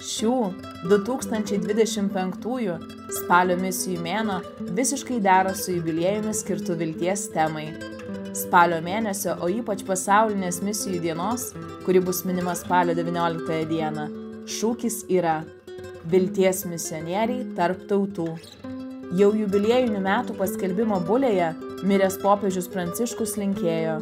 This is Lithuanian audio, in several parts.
Šių 2025 spalio misijų mėnuo visiškai dera su jubiliejumi skirtu vilties temai. Spalio mėnesio, o ypač pasaulinės misijų dienos, kuri bus minima spalio 19 dieną, šūkis yra Vilties misionieriai tarp tautų. Jau jubiliejinių metų paskelbimo bulėje miręs popiežius Pranciškus linkėjo: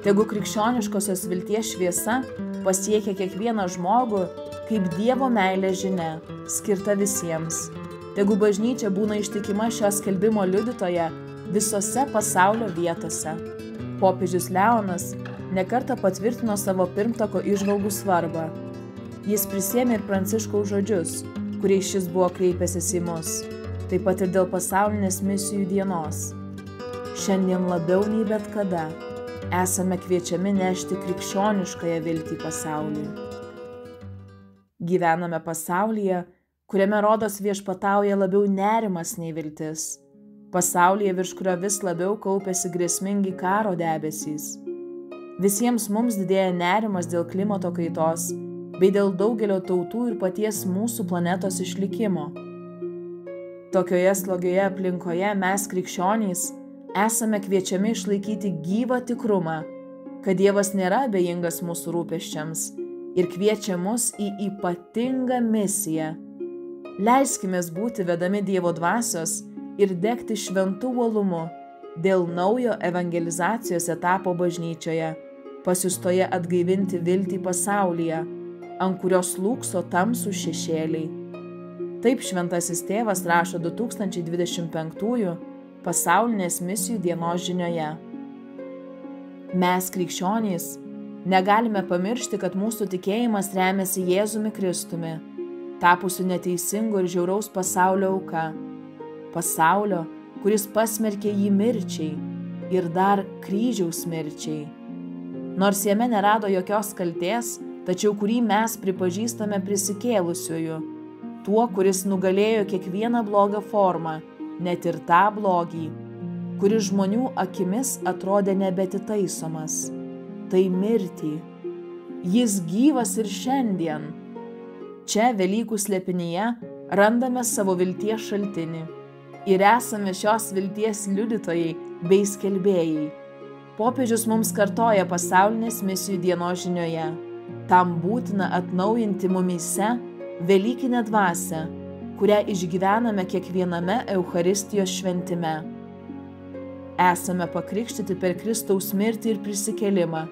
tegu krikščioniškosios vilties šviesa pasiekia kiekvieną žmogų kaip Dievo meilės žinia, skirta visiems. Tegu bažnyčia būna ištikima šio skelbimo liudytoja visose pasaulio vietose. Popiežius Leonas nekartą patvirtino savo pirmtako įžvalgų svarbą. Jis prisiėmė ir Pranciškaus žodžius, kuriais šis buvo kreipęsis į mus, taip pat ir dėl pasaulinės misijų dienos. Šiandien labiau nei bet kada esame kviečiami nešti krikščioniškąją viltį pasauliui. Gyvename pasaulyje, kuriame rodos viešpatauja labiau nerimas nei viltis. Pasaulyje, virš kurio vis labiau kaupiasi grėsmingi karo debesys. Visiems mums didėja nerimas dėl klimato kaitos bei dėl daugelio tautų ir paties mūsų planetos išlikimo. Tokioje slogioje aplinkoje mes krikščionys esame kviečiami išlaikyti gyvą tikrumą, kad Dievas nėra abejingas mūsų rūpesčiams ir kviečia mus į ypatingą misiją. Leiskimės būti vedami Dievo dvasios ir degti šventų uolumu dėl naujo evangelizacijos etapo bažnyčioje, pasiųstoje atgaivinti viltį pasaulyje, ant kurios slūgso tamsų šešėliai. Taip šventasis tėvas rašo 2025 pasaulinės misijų dienos žinioje. Mes, krikščionys, negalime pamiršti, kad mūsų tikėjimas remiasi Jėzumi Kristumi, tapusiu neteisingo ir žiauraus pasaulio auka. Pasaulio, kuris pasmerkė jį mirčiai ir dar kryžiaus mirčiai. Nors jame nerado jokios kaltės, tačiau kurį mes pripažįstame prisikėlusiuoju, tuo, kuris nugalėjo kiekvieną blogą formą, net ir tą blogį, kuris žmonių akimis atrodė nebetitaisomas. Tai mirtį. Jis gyvas ir šiandien. Čia, Velykų slėpinyje, randame savo vilties šaltinį ir esame šios vilties liudytojai bei skelbėjai. Popiežius mums kartoja pasaulinės misijų dienos žinioje. Tam būtina atnaujinti mumyse velykinę dvasią, kurią išgyvename kiekviename Eucharistijos šventime. Esame pakrikštyti per Kristaus mirtį ir prisikėlimą,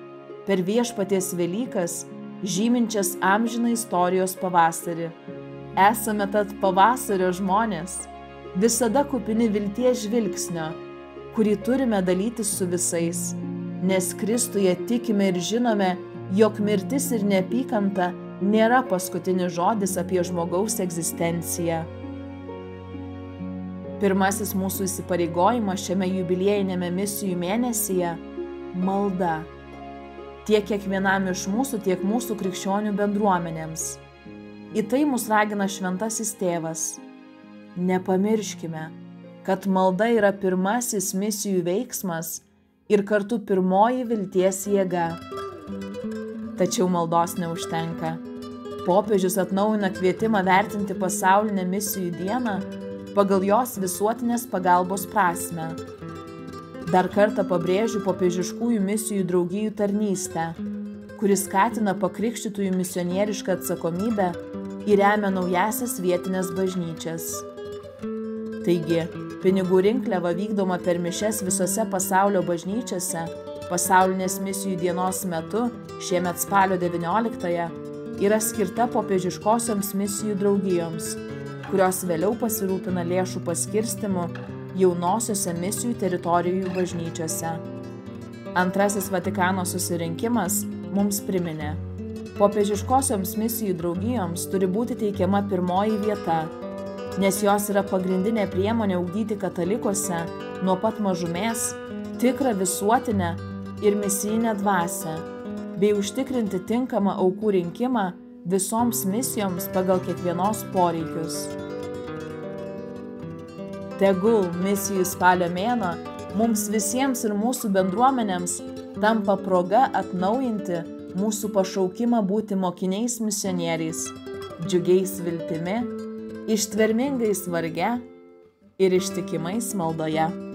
per Viešpaties Velykas, žyminčias amžiną istorijos pavasarį. Esame tad pavasario žmonės, visada kupini vilties žvilgsnio, kurį turime dalytis su visais, nes Kristuje tikime ir žinome, jog mirtis ir neapykanta nėra paskutinis žodis apie žmogaus egzistenciją. Pirmasis mūsų įsipareigojimas šiame jubiliejinėme misijų mėnesyje – malda. Tiek kiekvienam iš mūsų, tiek mūsų krikščionių bendruomenėms. Į tai mus ragina šventasis tėvas. Nepamirškime, kad malda yra pirmasis misijų veiksmas ir kartu pirmoji vilties jėga. Tačiau maldos neužtenka. Popiežius atnaujina kvietimą vertinti pasaulinę misijų dieną pagal jos visuotinės pagalbos prasmę. Dar kartą pabrėžiu popiežiškųjų misijų draugijų tarnystę, kuris skatina pakrikštytųjų misionierišką atsakomybę ir remia naujasias vietinės bažnyčias. Taigi, pinigų rinkliava vykdoma per mišias visose pasaulio bažnyčiose pasaulinės misijų dienos metu, šiemet spalio 19-ąją, yra skirta popiežiškosioms misijų draugijoms, kurios vėliau pasirūpina lėšų paskirstimu jaunosiose misijų teritorijų bažnyčiose. Antrasis Vatikano susirinkimas mums priminė: popiežiškosioms misijų draugijoms turi būti teikiama pirmoji vieta, nes jos yra pagrindinė priemonė ugdyti katalikuose nuo pat mažumės tikrą visuotinę ir misijinę dvasią, bei užtikrinti tinkamą aukų rinkimą visoms misijoms pagal kiekvienos poreikius. Tegul misijų spalio mėnuo mums visiems ir mūsų bendruomenėms tampa proga atnaujinti mūsų pašaukimą būti mokiniais misionieriais džiugiais viltimi, ištvermingais varge ir ištikimais maldoje.